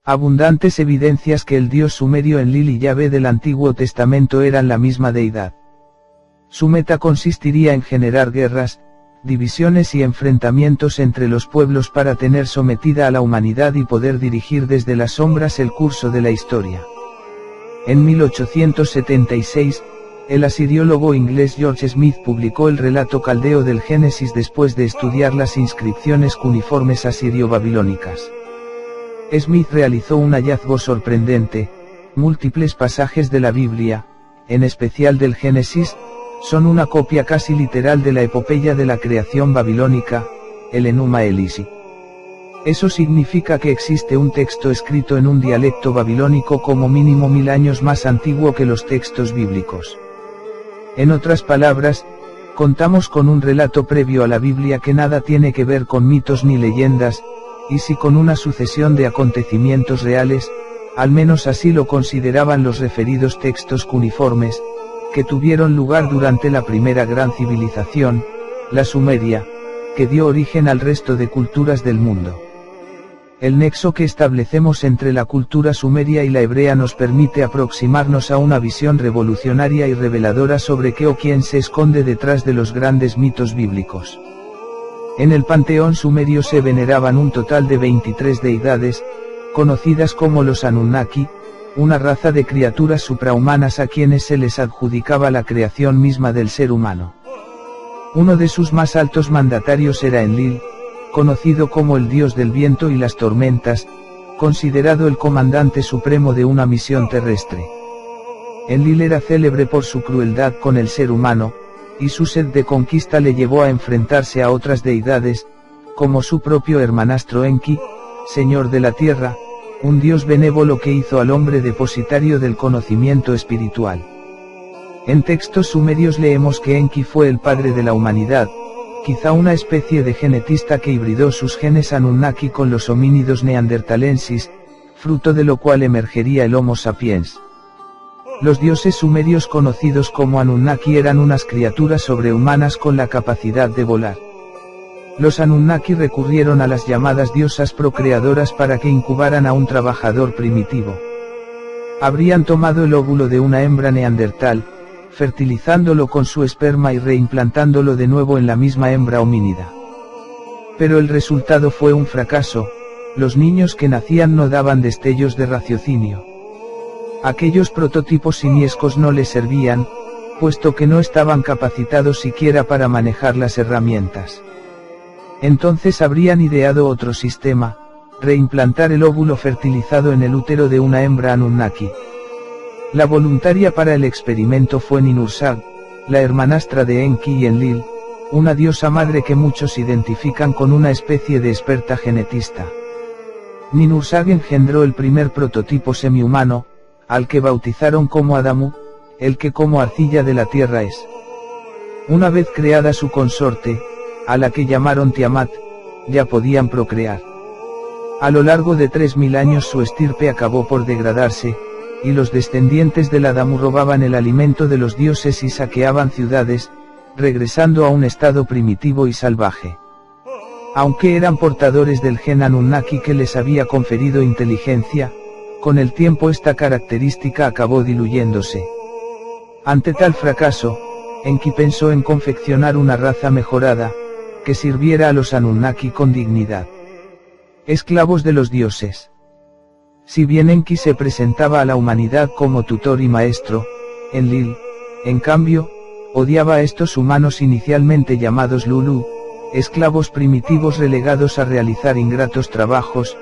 Abundantes evidencias que el dios sumerio Enlil y Yahvé del Antiguo Testamento eran la misma deidad. Su meta consistiría en generar guerras, divisiones y enfrentamientos entre los pueblos para tener sometida a la humanidad y poder dirigir desde las sombras el curso de la historia. En 1876, el asiriólogo inglés George Smith publicó el relato caldeo del Génesis después de estudiar las inscripciones cuneiformes asirio-babilónicas. Smith realizó un hallazgo sorprendente: múltiples pasajes de la Biblia, en especial del Génesis, son una copia casi literal de la epopeya de la creación babilónica, el Enuma Elisi. Eso significa que existe un texto escrito en un dialecto babilónico como mínimo 1000 años más antiguo que los textos bíblicos. En otras palabras, contamos con un relato previo a la Biblia que nada tiene que ver con mitos ni leyendas, y sí con una sucesión de acontecimientos reales, al menos así lo consideraban los referidos textos cuneiformes, que tuvieron lugar durante la primera gran civilización, la Sumeria, que dio origen al resto de culturas del mundo. El nexo que establecemos entre la cultura sumeria y la hebrea nos permite aproximarnos a una visión revolucionaria y reveladora sobre qué o quién se esconde detrás de los grandes mitos bíblicos. En el panteón sumerio se veneraban un total de 23 deidades, conocidas como los Anunnaki, una raza de criaturas suprahumanas a quienes se les adjudicaba la creación misma del ser humano. Uno de sus más altos mandatarios era Enlil, conocido como el dios del viento y las tormentas, considerado el comandante supremo de una misión terrestre. Enlil era célebre por su crueldad con el ser humano, y su sed de conquista le llevó a enfrentarse a otras deidades, como su propio hermanastro Enki, señor de la tierra, un dios benévolo que hizo al hombre depositario del conocimiento espiritual. En textos sumerios leemos que Enki fue el padre de la humanidad, quizá una especie de genetista que hibridó sus genes Anunnaki con los homínidos neandertalensis, fruto de lo cual emergería el Homo sapiens. Los dioses sumerios conocidos como Anunnaki eran unas criaturas sobrehumanas con la capacidad de volar. Los Anunnaki recurrieron a las llamadas diosas procreadoras para que incubaran a un trabajador primitivo. Habrían tomado el óvulo de una hembra neandertal, fertilizándolo con su esperma y reimplantándolo de nuevo en la misma hembra homínida. Pero el resultado fue un fracaso: los niños que nacían no daban destellos de raciocinio. Aquellos prototipos simiescos no les servían, puesto que no estaban capacitados siquiera para manejar las herramientas. Entonces habrían ideado otro sistema: reimplantar el óvulo fertilizado en el útero de una hembra Anunnaki. La voluntaria para el experimento fue Ninursag, la hermanastra de Enki y Enlil, una diosa madre que muchos identifican con una especie de experta genetista. Ninursag engendró el primer prototipo semihumano, al que bautizaron como Adamu, el que como arcilla de la tierra es. Una vez creada su consorte, a la que llamaron Tiamat, ya podían procrear. A lo largo de 3000 años su estirpe acabó por degradarse, y los descendientes del Adamu robaban el alimento de los dioses y saqueaban ciudades, regresando a un estado primitivo y salvaje. Aunque eran portadores del gen Anunnaki que les había conferido inteligencia, con el tiempo esta característica acabó diluyéndose. Ante tal fracaso, Enki pensó en confeccionar una raza mejorada, que sirviera a los Anunnaki con dignidad. Esclavos de los dioses. Si bien Enki se presentaba a la humanidad como tutor y maestro, Enlil, en cambio, odiaba a estos humanos inicialmente llamados Lulu, esclavos primitivos relegados a realizar ingratos trabajos,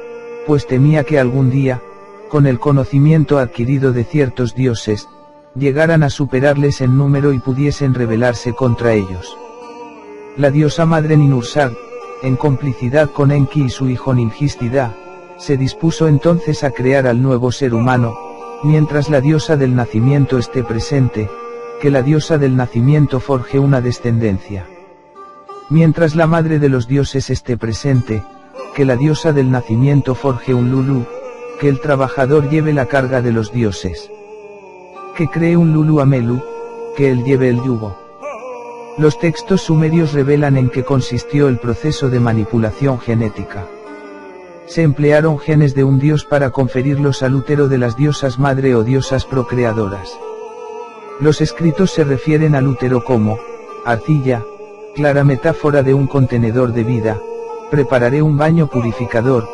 pues temía que algún día, con el conocimiento adquirido de ciertos dioses, llegaran a superarles en número y pudiesen rebelarse contra ellos. La diosa madre Ninursag, en complicidad con Enki y su hijo Ninhistida, se dispuso entonces a crear al nuevo ser humano, mientras la diosa del nacimiento esté presente, que la diosa del nacimiento forje una descendencia. Mientras la madre de los dioses esté presente, que la diosa del nacimiento forje un Lulu, que el trabajador lleve la carga de los dioses. Que cree un Lulu Amelu, que él lleve el yugo. Los textos sumerios revelan en qué consistió el proceso de manipulación genética. Se emplearon genes de un dios para conferirlos al útero de las diosas madre o diosas procreadoras. Los escritos se refieren al útero como arcilla, clara metáfora de un contenedor de vida. Prepararé un baño purificador,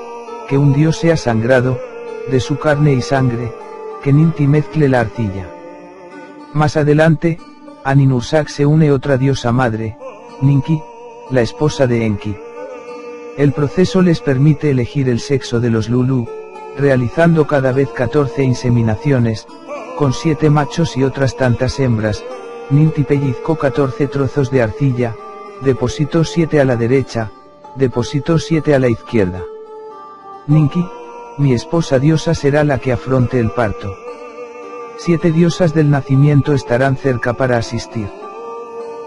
que un dios sea sangrado, de su carne y sangre, que Ninti mezcle la arcilla. Más adelante, a Ninhursag se une otra diosa madre, Ninki, la esposa de Enki. El proceso les permite elegir el sexo de los Lulu, realizando cada vez 14 inseminaciones, con 7 machos y otras tantas hembras. Ninti pellizcó 14 trozos de arcilla, depositó 7 a la derecha, depositó 7 a la izquierda. Ninki, mi esposa diosa será la que afronte el parto. 7 diosas del nacimiento estarán cerca para asistir.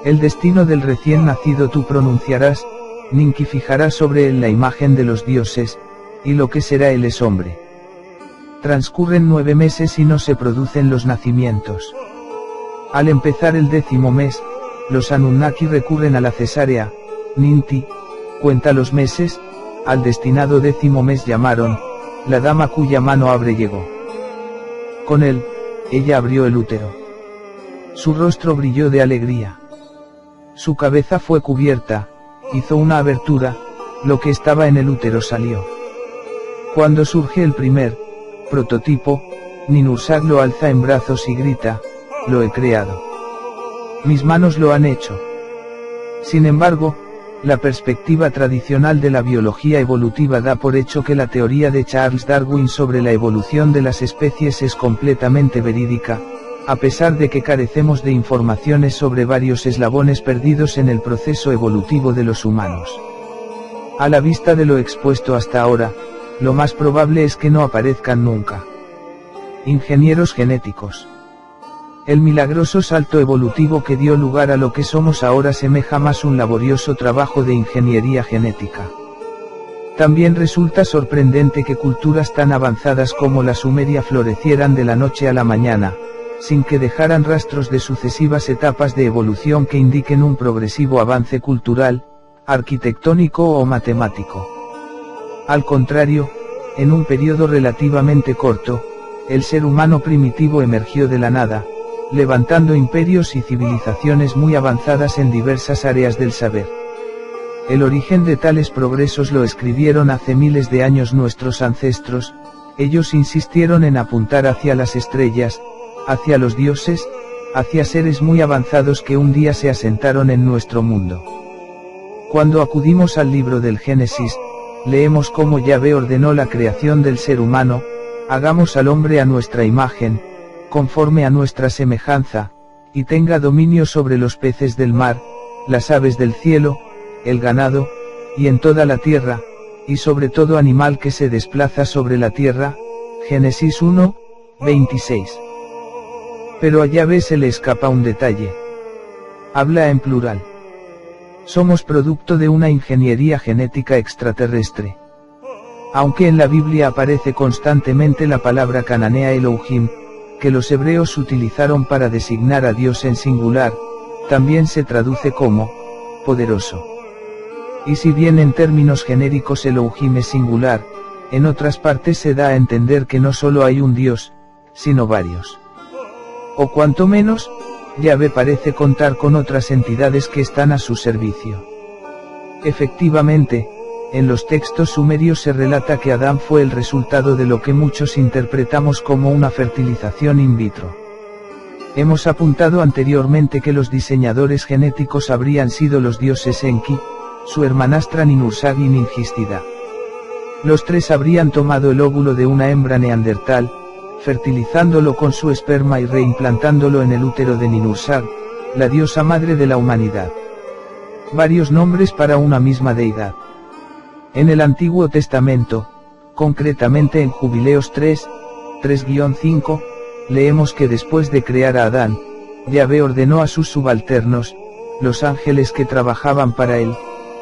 El destino del recién nacido tú pronunciarás, Ninki fijará sobre él la imagen de los dioses, y lo que será él es hombre. Transcurren 9 meses y no se producen los nacimientos. Al empezar el 10º mes, los Anunnaki recurren a la cesárea. Ninti cuenta los meses. Al destinado 10º mes llamaron, la dama cuya mano abre llegó. Con él, ella abrió el útero. Su rostro brilló de alegría. Su cabeza fue cubierta, hizo una abertura, lo que estaba en el útero salió. Cuando surge el primer prototipo, Ninhursag lo alza en brazos y grita, lo he creado. Mis manos lo han hecho. Sin embargo, la perspectiva tradicional de la biología evolutiva da por hecho que la teoría de Charles Darwin sobre la evolución de las especies es completamente verídica, a pesar de que carecemos de informaciones sobre varios eslabones perdidos en el proceso evolutivo de los humanos. A la vista de lo expuesto hasta ahora, lo más probable es que no aparezcan nunca. Ingenieros genéticos. El milagroso salto evolutivo que dio lugar a lo que somos ahora semeja más un laborioso trabajo de ingeniería genética. También resulta sorprendente que culturas tan avanzadas como la Sumeria florecieran de la noche a la mañana, sin que dejaran rastros de sucesivas etapas de evolución que indiquen un progresivo avance cultural, arquitectónico o matemático. Al contrario, en un periodo relativamente corto, el ser humano primitivo emergió de la nada, levantando imperios y civilizaciones muy avanzadas en diversas áreas del saber. El origen de tales progresos lo escribieron hace miles de años nuestros ancestros. Ellos insistieron en apuntar hacia las estrellas, hacia los dioses, hacia seres muy avanzados que un día se asentaron en nuestro mundo. Cuando acudimos al libro del Génesis, leemos cómo Yahvé ordenó la creación del ser humano, hagamos al hombre a nuestra imagen, conforme a nuestra semejanza, y tenga dominio sobre los peces del mar, las aves del cielo, el ganado, y en toda la tierra, y sobre todo animal que se desplaza sobre la tierra. Génesis 1, 26. Pero a Yahvé se le escapa un detalle. Habla en plural. Somos producto de una ingeniería genética extraterrestre. Aunque en la Biblia aparece constantemente la palabra cananea Elohim, que los hebreos utilizaron para designar a Dios en singular, también se traduce como poderoso. Y si bien en términos genéricos Elohim es singular, en otras partes se da a entender que no solo hay un Dios, sino varios. O cuanto menos, Yahvé parece contar con otras entidades que están a su servicio. Efectivamente, en los textos sumerios se relata que Adán fue el resultado de lo que muchos interpretamos como una fertilización in vitro. Hemos apuntado anteriormente que los diseñadores genéticos habrían sido los dioses Enki, su hermanastra Ninhursag y Ninhistida. Los tres habrían tomado el óvulo de una hembra neandertal, fertilizándolo con su esperma y reimplantándolo en el útero de Ninhursag, la diosa madre de la humanidad. Varios nombres para una misma deidad. En el Antiguo Testamento, concretamente en Jubileos 3, 3-5, leemos que después de crear a Adán, Yahvé ordenó a sus subalternos, los ángeles que trabajaban para él,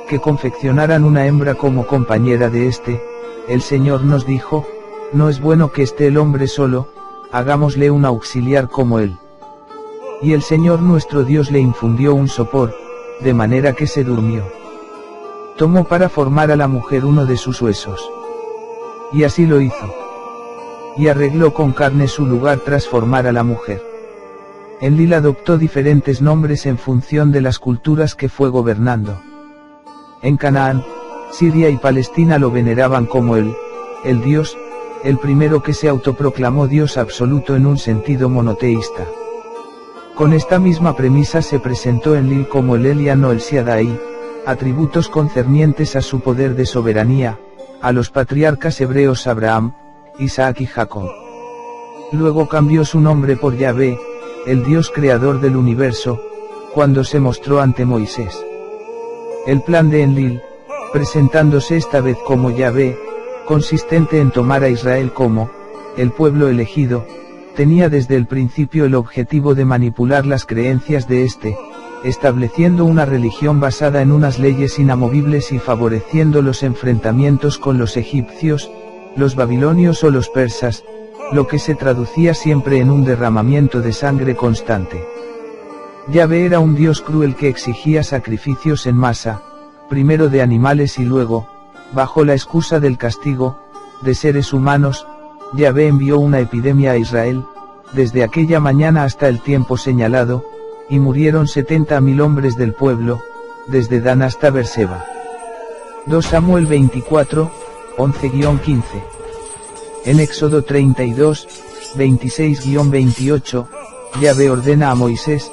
que confeccionaran una hembra como compañera de éste. El Señor nos dijo, no es bueno que esté el hombre solo, hagámosle un auxiliar como él. Y el Señor nuestro Dios le infundió un sopor, de manera que se durmió. Tomó para formar a la mujer uno de sus huesos. Y así lo hizo. Y arregló con carne su lugar tras formar a la mujer. Enlil adoptó diferentes nombres en función de las culturas que fue gobernando. En Canaán, Siria y Palestina lo veneraban como el Dios, el primero que se autoproclamó Dios absoluto en un sentido monoteísta. Con esta misma premisa se presentó Enlil como el Elian o el Shaddai, atributos concernientes a su poder de soberanía, a los patriarcas hebreos Abraham, Isaac y Jacob. Luego cambió su nombre por Yahvé, el Dios creador del universo, cuando se mostró ante Moisés. El plan de Enlil, presentándose esta vez como Yahvé, consistente en tomar a Israel como el pueblo elegido, tenía desde el principio el objetivo de manipular las creencias de éste, estableciendo una religión basada en unas leyes inamovibles y favoreciendo los enfrentamientos con los egipcios, los babilonios o los persas, lo que se traducía siempre en un derramamiento de sangre constante. Yahvé era un Dios cruel que exigía sacrificios en masa, primero de animales y luego, bajo la excusa del castigo, de seres humanos, Yahvé envió una epidemia a Israel, desde aquella mañana hasta el tiempo señalado, y murieron 70.000 hombres del pueblo, desde Dan hasta Berseba. 2 Samuel 24, 11-15. En Éxodo 32, 26-28, Yahvé ordena a Moisés,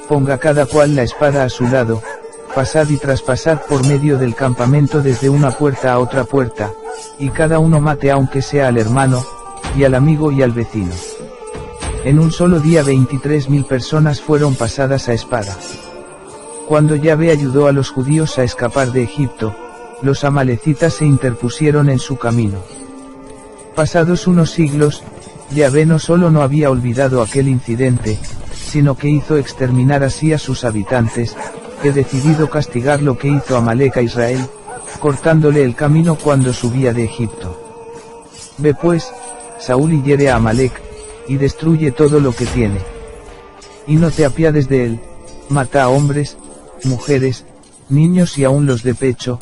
ponga cada cual la espada a su lado, pasad y traspasad por medio del campamento desde una puerta a otra puerta, y cada uno mate aunque sea al hermano, y al amigo y al vecino. En un solo día 23.000 personas fueron pasadas a espada. Cuando Yahvé ayudó a los judíos a escapar de Egipto, los amalecitas se interpusieron en su camino. Pasados unos siglos, Yahvé no solo no había olvidado aquel incidente, sino que hizo exterminar así a sus habitantes, he decidido castigar lo que hizo Amalek a Israel, cortándole el camino cuando subía de Egipto. Ve pues, Saúl y hiere a Amalek, y destruye todo lo que tiene. Y no te apiades de él, mata a hombres, mujeres, niños y aun los de pecho,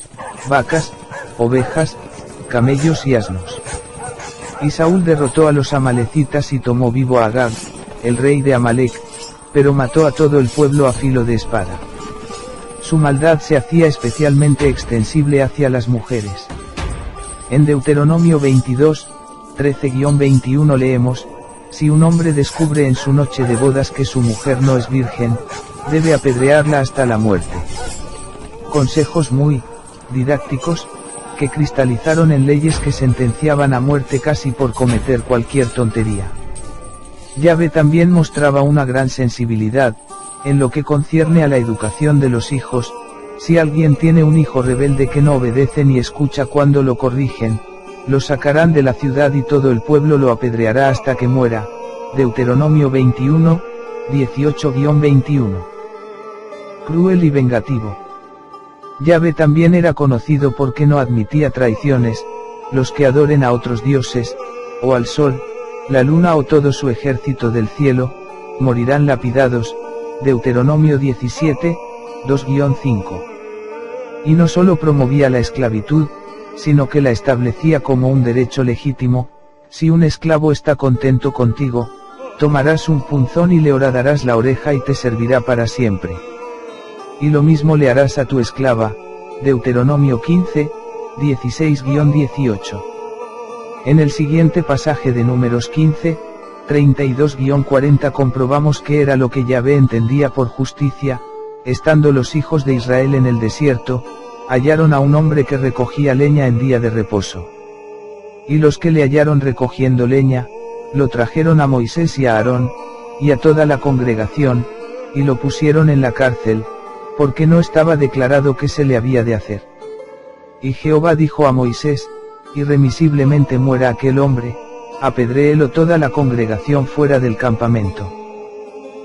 vacas, ovejas, camellos y asnos. Y Saúl derrotó a los amalecitas y tomó vivo a Agag, el rey de Amalek, pero mató a todo el pueblo a filo de espada. Su maldad se hacía especialmente extensible hacia las mujeres. En Deuteronomio 22, 13-21 leemos, si un hombre descubre en su noche de bodas que su mujer no es virgen, debe apedrearla hasta la muerte. Consejos muy didácticos, que cristalizaron en leyes que sentenciaban a muerte casi por cometer cualquier tontería. Yahvé también mostraba una gran sensibilidad, en lo que concierne a la educación de los hijos. Si alguien tiene un hijo rebelde que no obedece ni escucha cuando lo corrigen, lo sacarán de la ciudad y todo el pueblo lo apedreará hasta que muera. Deuteronomio 21, 18-21. Cruel y vengativo. Yahvé también era conocido porque no admitía traiciones, los que adoren a otros dioses, o al sol, la luna o todo su ejército del cielo, morirán lapidados. Deuteronomio 17, 2-5. Y no solo promovía la esclavitud, sino que la establecía como un derecho legítimo. Si un esclavo está contento contigo, tomarás un punzón y le horadarás la oreja y te servirá para siempre. Y lo mismo le harás a tu esclava. Deuteronomio 15, 16-18. En el siguiente pasaje de Números 15, 32-40 comprobamos qué era lo que Yahvé entendía por justicia. Estando los hijos de Israel en el desierto, hallaron a un hombre que recogía leña en día de reposo. Y los que le hallaron recogiendo leña, lo trajeron a Moisés y a Aarón, y a toda la congregación, y lo pusieron en la cárcel, porque no estaba declarado qué se le había de hacer. Y Jehová dijo a Moisés, irremisiblemente muera aquel hombre, apedréelo toda la congregación fuera del campamento.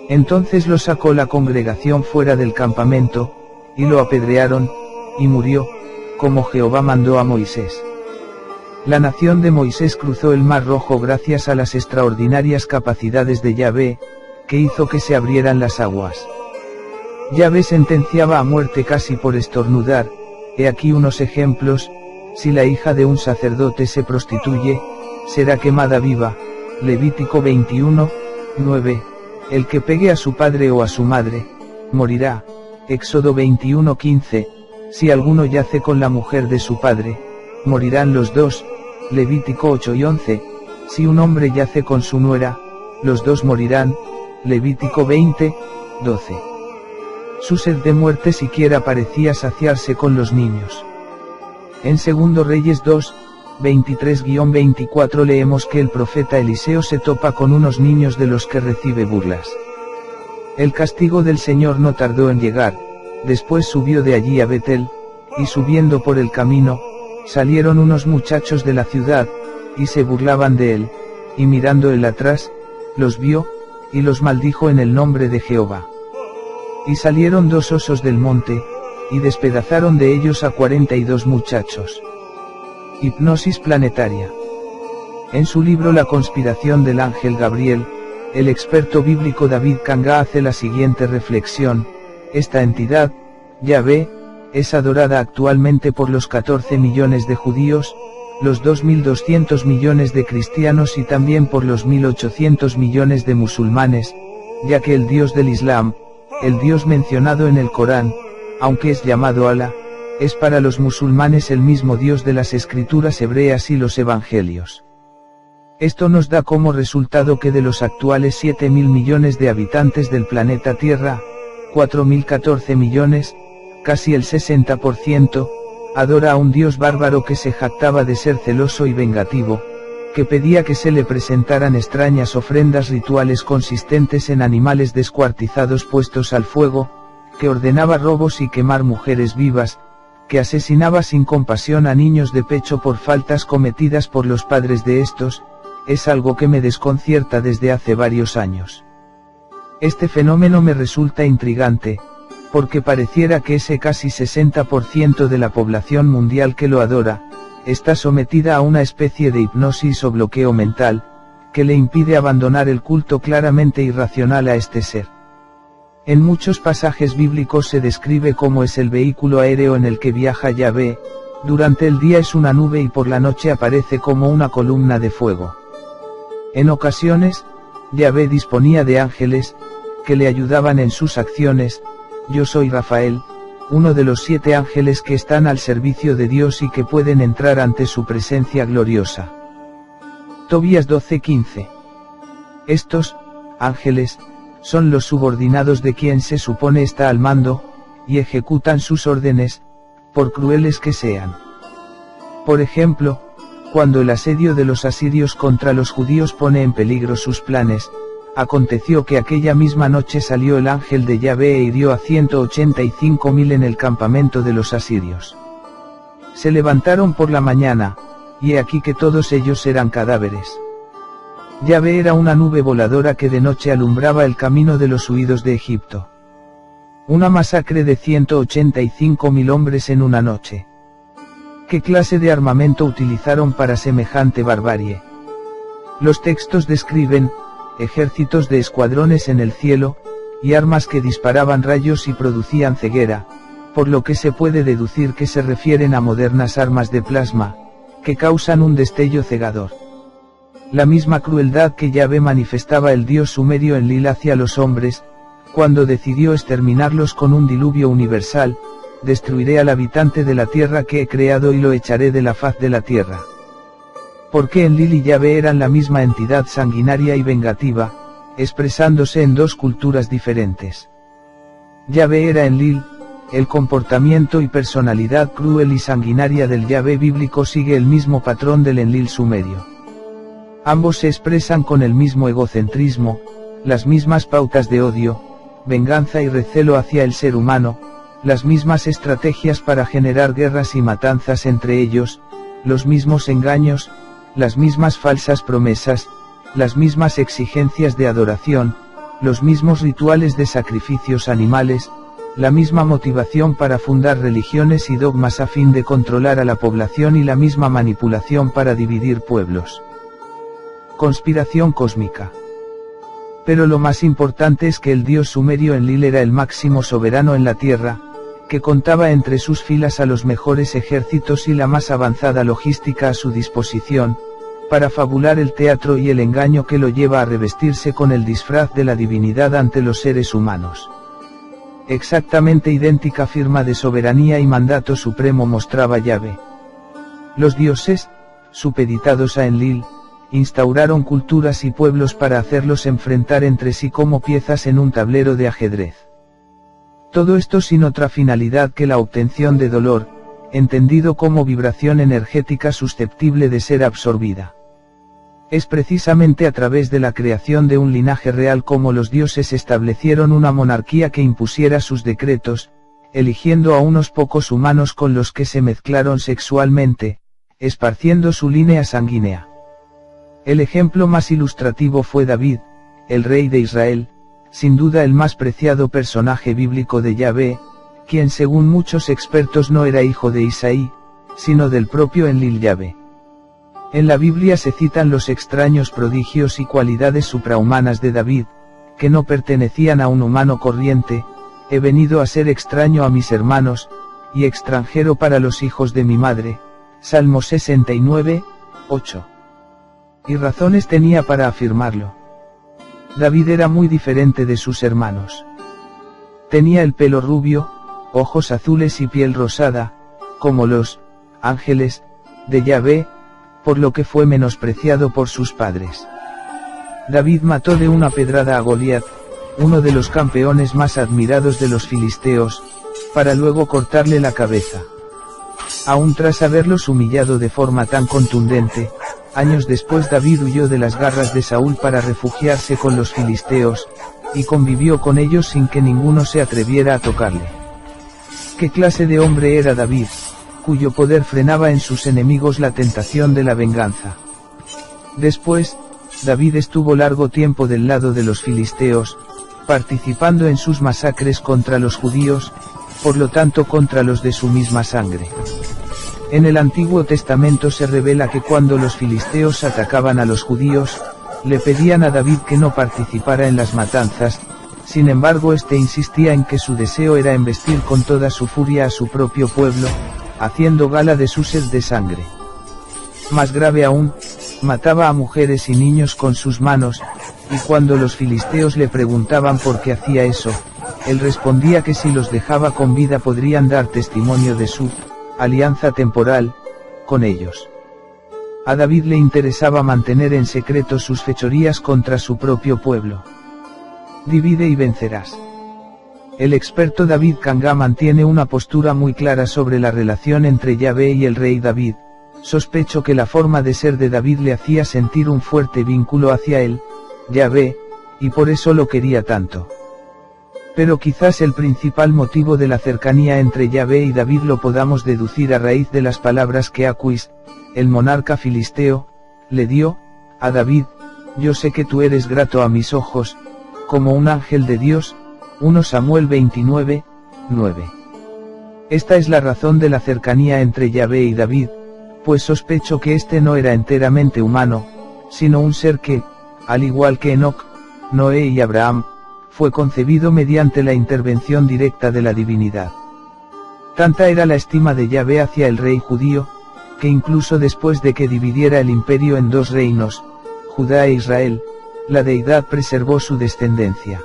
Entonces lo sacó la congregación fuera del campamento, y lo apedrearon, y murió, como Jehová mandó a Moisés. La nación de Moisés cruzó el Mar Rojo gracias a las extraordinarias capacidades de Yahvé, que hizo que se abrieran las aguas. Yahvé sentenciaba a muerte casi por estornudar. He aquí unos ejemplos. Si la hija de un sacerdote se prostituye, será quemada viva. Levítico 21, 9. El que pegue a su padre o a su madre, morirá. Éxodo 21, 15. Si alguno yace con la mujer de su padre, morirán los dos. Levítico 8 y 11. Si un hombre yace con su nuera, los dos morirán. Levítico 20, 12. Su sed de muerte siquiera parecía saciarse con los niños. En 2 Reyes 2, 23-24 leemos que el profeta Eliseo se topa con unos niños de los que recibe burlas. El castigo del Señor no tardó en llegar, después subió de allí a Betel, y subiendo por el camino, salieron unos muchachos de la ciudad, y se burlaban de él, y mirando él atrás, los vio, y los maldijo en el nombre de Jehová. Y salieron 2 osos del monte, y despedazaron de ellos a 42 muchachos. Hipnosis planetaria. En su libro La conspiración del ángel Gabriel, el experto bíblico David Kanga hace la siguiente reflexión: esta entidad, Yahvé, es adorada actualmente por los 14 millones de judíos, los 2.200 millones de cristianos y también por los 1.800 millones de musulmanes, ya que el Dios del Islam, el Dios mencionado en el Corán, aunque es llamado Alá, es para los musulmanes el mismo Dios de las escrituras hebreas y los evangelios. Esto nos da como resultado que de los actuales 7.000 millones de habitantes del planeta Tierra, 4.014 millones, casi el 60%, adora a un Dios bárbaro que se jactaba de ser celoso y vengativo, que pedía que se le presentaran extrañas ofrendas rituales consistentes en animales descuartizados puestos al fuego, que ordenaba robos y quemar mujeres vivas, que asesinaba sin compasión a niños de pecho por faltas cometidas por los padres de estos. Es algo que me desconcierta desde hace varios años. Este fenómeno me resulta intrigante, porque pareciera que ese casi 60% de la población mundial que lo adora, está sometida a una especie de hipnosis o bloqueo mental, que le impide abandonar el culto claramente irracional a este ser. En muchos pasajes bíblicos se describe cómo es el vehículo aéreo en el que viaja Yahvé. Durante el día es una nube y por la noche aparece como una columna de fuego. En ocasiones, Yahvé disponía de ángeles, que le ayudaban en sus acciones. Yo soy Rafael, uno de los 7 ángeles que están al servicio de Dios y que pueden entrar ante su presencia gloriosa. Tobías 12:15. Estos ángeles son los subordinados de quien se supone está al mando, y ejecutan sus órdenes, por crueles que sean. Por ejemplo, cuando el asedio de los asirios contra los judíos pone en peligro sus planes, aconteció que aquella misma noche salió el ángel de Yahvé e hirió a 185.000 en el campamento de los asirios. Se levantaron por la mañana, y he aquí que todos ellos eran cadáveres. Yahvé era una nube voladora que de noche alumbraba el camino de los huidos de Egipto. Una masacre de 185.000 hombres en una noche. ¿Qué clase de armamento utilizaron para semejante barbarie? Los textos describen ejércitos de escuadrones en el cielo, y armas que disparaban rayos y producían ceguera, por lo que se puede deducir que se refieren a modernas armas de plasma, que causan un destello cegador. La misma crueldad que Yahvé manifestaba el dios sumerio Enlil hacia los hombres, cuando decidió exterminarlos con un diluvio universal: destruiré al habitante de la tierra que he creado y lo echaré de la faz de la tierra. Porque Enlil y Yahvé eran la misma entidad sanguinaria y vengativa, expresándose en 2 culturas diferentes. Yahvé era Enlil. El comportamiento y personalidad cruel y sanguinaria del Yahvé bíblico sigue el mismo patrón del Enlil sumerio. Ambos se expresan con el mismo egocentrismo, las mismas pautas de odio, venganza y recelo hacia el ser humano, las mismas estrategias para generar guerras y matanzas entre ellos, los mismos engaños, las mismas falsas promesas, las mismas exigencias de adoración, los mismos rituales de sacrificios animales, la misma motivación para fundar religiones y dogmas a fin de controlar a la población y la misma manipulación para dividir pueblos. Conspiración cósmica. Pero lo más importante es que el dios sumerio Enlil era el máximo soberano en la tierra, que contaba entre sus filas a los mejores ejércitos y la más avanzada logística a su disposición, para fabular el teatro y el engaño que lo lleva a revestirse con el disfraz de la divinidad ante los seres humanos. Exactamente idéntica firma de soberanía y mandato supremo mostraba Yahvé. Los dioses, supeditados a Enlil, instauraron culturas y pueblos para hacerlos enfrentar entre sí como piezas en un tablero de ajedrez. Todo esto sin otra finalidad que la obtención de dolor, entendido como vibración energética susceptible de ser absorbida. Es precisamente a través de la creación de un linaje real como los dioses establecieron una monarquía que impusiera sus decretos, eligiendo a unos pocos humanos con los que se mezclaron sexualmente, esparciendo su línea sanguínea. El ejemplo más ilustrativo fue David, el rey de Israel, sin duda el más preciado personaje bíblico de Yahvé, quien según muchos expertos no era hijo de Isaí, sino del propio Enlil Yahvé. En la Biblia se citan los extraños prodigios y cualidades suprahumanas de David, que no pertenecían a un humano corriente. He venido a ser extraño a mis hermanos, y extranjero para los hijos de mi madre. Salmo 69, 8. Y razones tenía para afirmarlo. David era muy diferente de sus hermanos. Tenía el pelo rubio, ojos azules y piel rosada, como los ángeles de Yahvé, por lo que fue menospreciado por sus padres. David mató de una pedrada a Goliat, uno de los campeones más admirados de los filisteos, para luego cortarle la cabeza. Aún tras haberlos humillado de forma tan contundente, años después David huyó de las garras de Saúl para refugiarse con los filisteos, y convivió con ellos sin que ninguno se atreviera a tocarle. ¿Qué clase de hombre era David, cuyo poder frenaba en sus enemigos la tentación de la venganza? Después, David estuvo largo tiempo del lado de los filisteos, participando en sus masacres contra los judíos, por lo tanto contra los de su misma sangre. En el Antiguo Testamento se revela que cuando los filisteos atacaban a los judíos, le pedían a David que no participara en las matanzas, sin embargo este insistía en que su deseo era embestir con toda su furia a su propio pueblo, haciendo gala de su sed de sangre. Más grave aún, mataba a mujeres y niños con sus manos, y cuando los filisteos le preguntaban por qué hacía eso, él respondía que si los dejaba con vida podrían dar testimonio de su alianza temporal con ellos. A David le interesaba mantener en secreto sus fechorías contra su propio pueblo. Divide y vencerás. El experto David Kanga mantiene una postura muy clara sobre la relación entre Yahvé y el rey David. Sospecho que la forma de ser de David le hacía sentir un fuerte vínculo hacia él, Yahvé, y por eso lo quería tanto. Pero quizás el principal motivo de la cercanía entre Yahvé y David lo podamos deducir a raíz de las palabras que Aquis, el monarca filisteo, le dio a David: yo sé que tú eres grato a mis ojos, como un ángel de Dios. 1 Samuel 29, 9. Esta es la razón de la cercanía entre Yahvé y David, pues sospecho que este no era enteramente humano, sino un ser que, al igual que Enoc, Noé y Abraham, fue concebido mediante la intervención directa de la divinidad. Tanta era la estima de Yahvé hacia el rey judío, que incluso después de que dividiera el imperio en dos reinos, Judá e Israel, la deidad preservó su descendencia.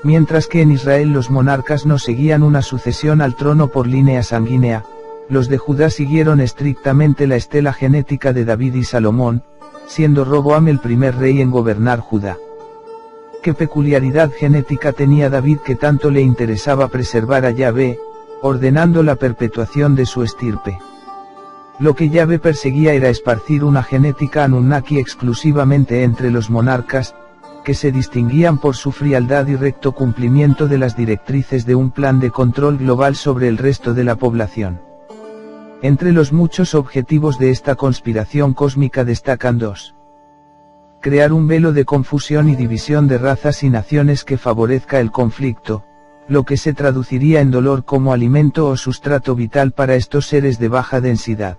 Mientras que en Israel los monarcas no seguían una sucesión al trono por línea sanguínea, los de Judá siguieron estrictamente la estela genética de David y Salomón, siendo Roboam el primer rey en gobernar Judá. ¿Qué peculiaridad genética tenía David que tanto le interesaba preservar a Yahvé, ordenando la perpetuación de su estirpe? Lo que Yahvé perseguía era esparcir una genética Anunnaki exclusivamente entre los monarcas, que se distinguían por su frialdad y recto cumplimiento de las directrices de un plan de control global sobre el resto de la población. Entre los muchos objetivos de esta conspiración cósmica destacan dos. Crear un velo de confusión y división de razas y naciones que favorezca el conflicto, lo que se traduciría en dolor como alimento o sustrato vital para estos seres de baja densidad.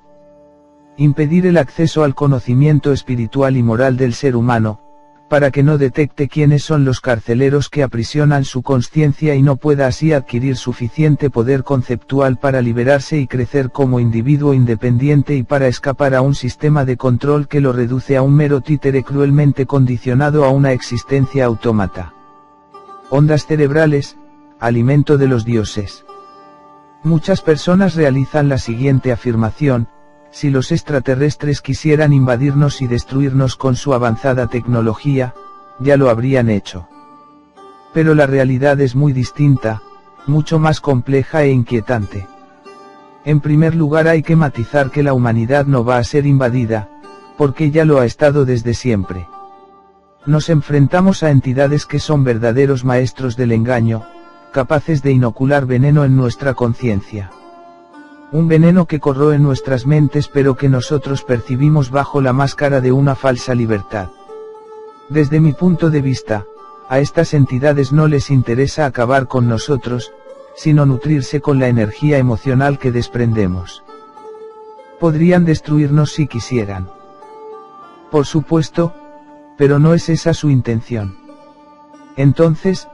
Impedir el acceso al conocimiento espiritual y moral del ser humano, para que no detecte quiénes son los carceleros que aprisionan su consciencia y no pueda así adquirir suficiente poder conceptual para liberarse y crecer como individuo independiente y para escapar a un sistema de control que lo reduce a un mero títere cruelmente condicionado a una existencia autómata. Ondas cerebrales, alimento de los dioses. Muchas personas realizan la siguiente afirmación: si los extraterrestres quisieran invadirnos y destruirnos con su avanzada tecnología, ya lo habrían hecho. Pero la realidad es muy distinta, mucho más compleja e inquietante. En primer lugar hay que matizar que la humanidad no va a ser invadida, porque ya lo ha estado desde siempre. Nos enfrentamos a entidades que son verdaderos maestros del engaño, capaces de inocular veneno en nuestra conciencia. Un veneno que corroe nuestras mentes pero que nosotros percibimos bajo la máscara de una falsa libertad. Desde mi punto de vista, a estas entidades no les interesa acabar con nosotros, sino nutrirse con la energía emocional que desprendemos. Podrían destruirnos si quisieran. Por supuesto, pero no es esa su intención. Entonces,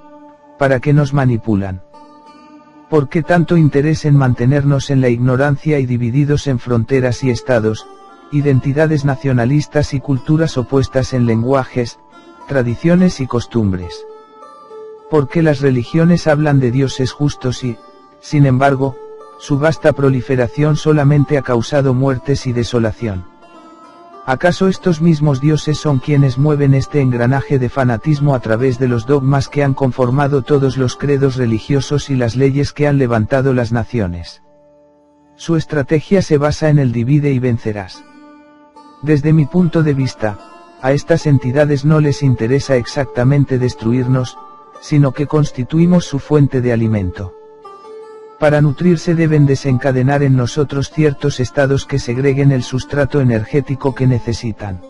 ¿para qué nos manipulan? ¿Por qué tanto interés en mantenernos en la ignorancia y divididos en fronteras y estados, identidades nacionalistas y culturas opuestas en lenguajes, tradiciones y costumbres? ¿Por qué las religiones hablan de dioses justos y, sin embargo, su vasta proliferación solamente ha causado muertes y desolación? ¿Acaso estos mismos dioses son quienes mueven este engranaje de fanatismo a través de los dogmas que han conformado todos los credos religiosos y las leyes que han levantado las naciones? Su estrategia se basa en el divide y vencerás. Desde mi punto de vista, a estas entidades no les interesa exactamente destruirnos, sino que constituimos su fuente de alimento. Para nutrirse deben desencadenar en nosotros ciertos estados que segreguen el sustrato energético que necesitan.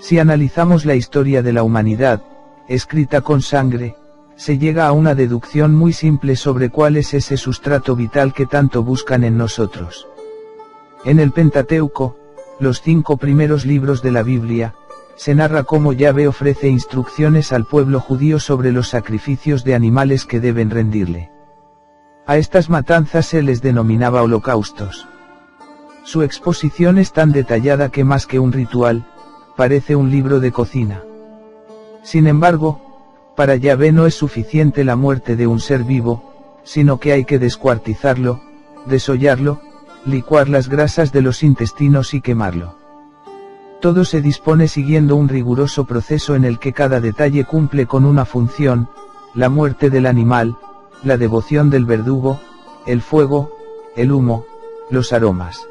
Si analizamos la historia de la humanidad, escrita con sangre, se llega a una deducción muy simple sobre cuál es ese sustrato vital que tanto buscan en nosotros. En el Pentateuco, los 5 primeros libros de la Biblia, se narra cómo Yahvé ofrece instrucciones al pueblo judío sobre los sacrificios de animales que deben rendirle. A estas matanzas se les denominaba holocaustos. Su exposición es tan detallada que más que un ritual, parece un libro de cocina. Sin embargo, para Yahvé no es suficiente la muerte de un ser vivo, sino que hay que descuartizarlo, desollarlo, licuar las grasas de los intestinos y quemarlo. Todo se dispone siguiendo un riguroso proceso en el que cada detalle cumple con una función: la muerte del animal, la devoción del verdugo, el fuego, el humo, los aromas.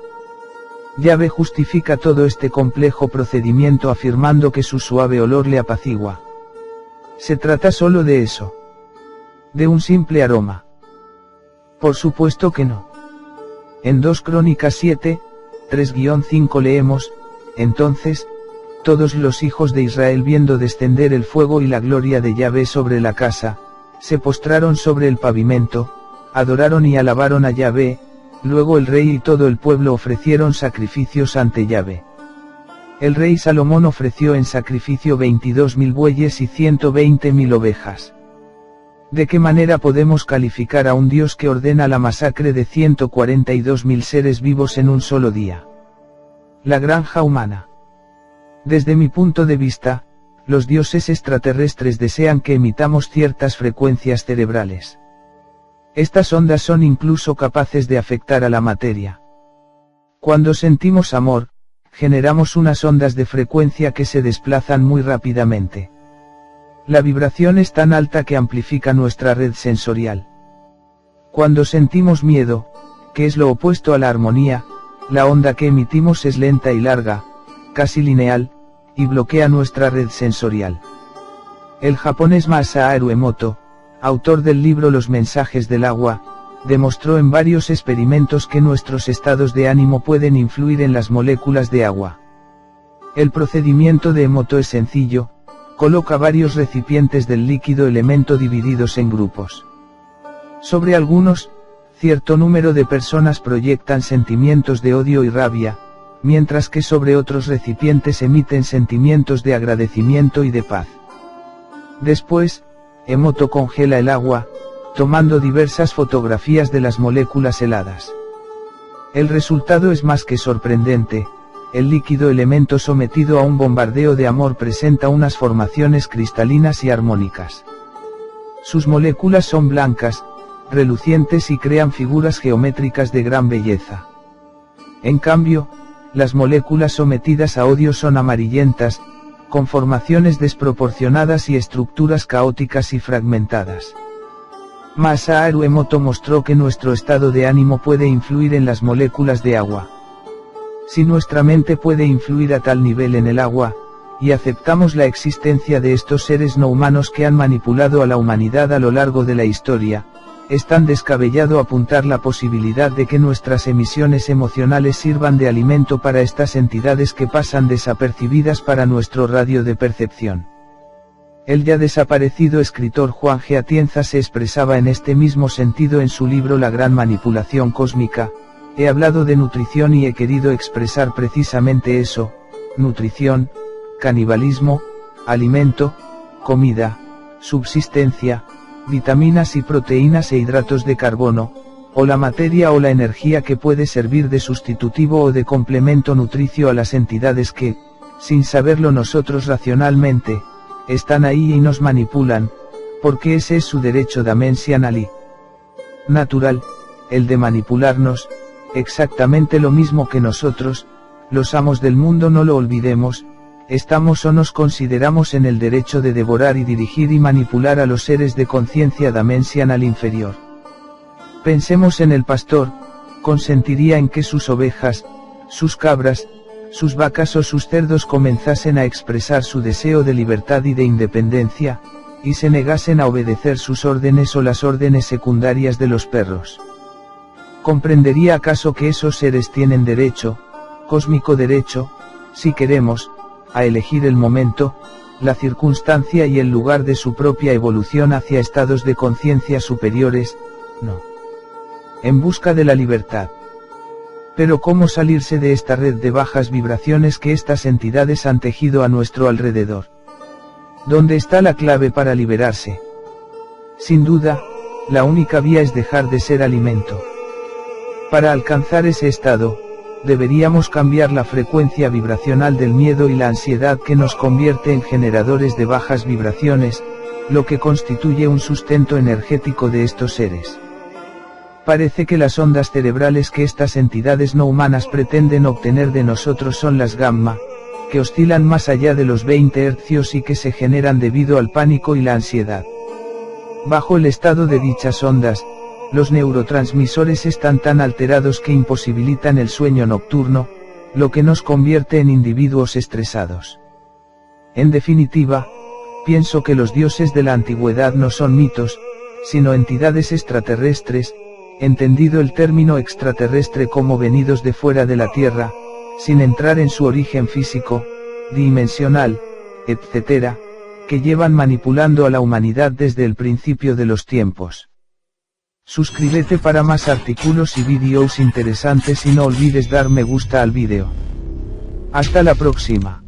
Yahvé justifica todo este complejo procedimiento afirmando que su suave olor le apacigua. ¿Se trata solo de eso? ¿De un simple aroma? Por supuesto que no. En 2 Crónicas 7, 3-5 leemos: entonces, todos los hijos de Israel, viendo descender el fuego y la gloria de Yahvé sobre la casa, se postraron sobre el pavimento, adoraron y alabaron a Yahvé. Luego el rey y todo el pueblo ofrecieron sacrificios ante Yahvé. El rey Salomón ofreció en sacrificio 22.000 bueyes y 120.000 ovejas. ¿De qué manera podemos calificar a un Dios que ordena la masacre de 142.000 seres vivos en un solo día? La granja humana. Desde mi punto de vista, los dioses extraterrestres desean que emitamos ciertas frecuencias cerebrales. Estas ondas son incluso capaces de afectar a la materia. Cuando sentimos amor, generamos unas ondas de frecuencia que se desplazan muy rápidamente. La vibración es tan alta que amplifica nuestra red sensorial. Cuando sentimos miedo, que es lo opuesto a la armonía, la onda que emitimos es lenta y larga, casi lineal, y bloquea nuestra red sensorial. El japonés Masaharu Emoto, autor del libro Los mensajes del agua, demostró en varios experimentos que nuestros estados de ánimo pueden influir en las moléculas de agua. El procedimiento de Emoto es sencillo: coloca varios recipientes del líquido elemento divididos en grupos. Sobre algunos, cierto número de personas proyectan sentimientos de odio y rabia, mientras que sobre otros recipientes emiten sentimientos de agradecimiento y de paz. Después, Emoto congela el agua, tomando diversas fotografías de las moléculas heladas. El resultado es más que sorprendente. El líquido elemento sometido a un bombardeo de amor presenta unas formaciones cristalinas y armónicas. Sus moléculas son blancas, relucientes y crean figuras geométricas de gran belleza. En cambio, las moléculas sometidas a odio son amarillentas, con formaciones desproporcionadas y estructuras caóticas y fragmentadas. Masaharu Emoto mostró que nuestro estado de ánimo puede influir en las moléculas de agua. Si nuestra mente puede influir a tal nivel en el agua, y aceptamos la existencia de estos seres no humanos que han manipulado a la humanidad a lo largo de la historia, es tan descabellado apuntar la posibilidad de que nuestras emisiones emocionales sirvan de alimento para estas entidades que pasan desapercibidas para nuestro radio de percepción. El ya desaparecido escritor Juan G. Atienza se expresaba en este mismo sentido en su libro La Gran Manipulación Cósmica. He hablado de nutrición y he querido expresar precisamente eso: nutrición, canibalismo, alimento, comida, subsistencia, vitaminas y proteínas e hidratos de carbono, o la materia o la energía que puede servir de sustitutivo o de complemento nutricio a las entidades que, sin saberlo nosotros racionalmente, están ahí y nos manipulan, porque ese es su derecho dimensional y natural, el de manipularnos, exactamente lo mismo que nosotros, los amos del mundo. No lo olvidemos, estamos o nos consideramos en el derecho de devorar y dirigir y manipular a los seres de conciencia dimensional inferior. Pensemos en el pastor, consentiría en que sus ovejas, sus cabras, sus vacas o sus cerdos comenzasen a expresar su deseo de libertad y de independencia, y se negasen a obedecer sus órdenes o las órdenes secundarias de los perros. ¿Comprendería acaso que esos seres tienen derecho, cósmico derecho, si queremos, a elegir el momento, la circunstancia y el lugar de su propia evolución hacia estados de conciencia superiores? No. En busca de la libertad. Pero ¿cómo salirse de esta red de bajas vibraciones que estas entidades han tejido a nuestro alrededor? ¿Dónde está la clave para liberarse? Sin duda, la única vía es dejar de ser alimento. Para alcanzar ese estado, deberíamos cambiar la frecuencia vibracional del miedo y la ansiedad que nos convierte en generadores de bajas vibraciones, lo que constituye un sustento energético de estos seres. Parece que las ondas cerebrales que estas entidades no humanas pretenden obtener de nosotros son las gamma, que oscilan más allá de los 20 Hz y que se generan debido al pánico y la ansiedad. Bajo el estado de dichas ondas, los neurotransmisores están tan alterados que imposibilitan el sueño nocturno, lo que nos convierte en individuos estresados. En definitiva, pienso que los dioses de la antigüedad no son mitos, sino entidades extraterrestres, entendido el término extraterrestre como venidos de fuera de la Tierra, sin entrar en su origen físico, dimensional, etc., que llevan manipulando a la humanidad desde el principio de los tiempos. Suscríbete para más artículos y vídeos interesantes y no olvides dar me gusta al vídeo. Hasta la próxima.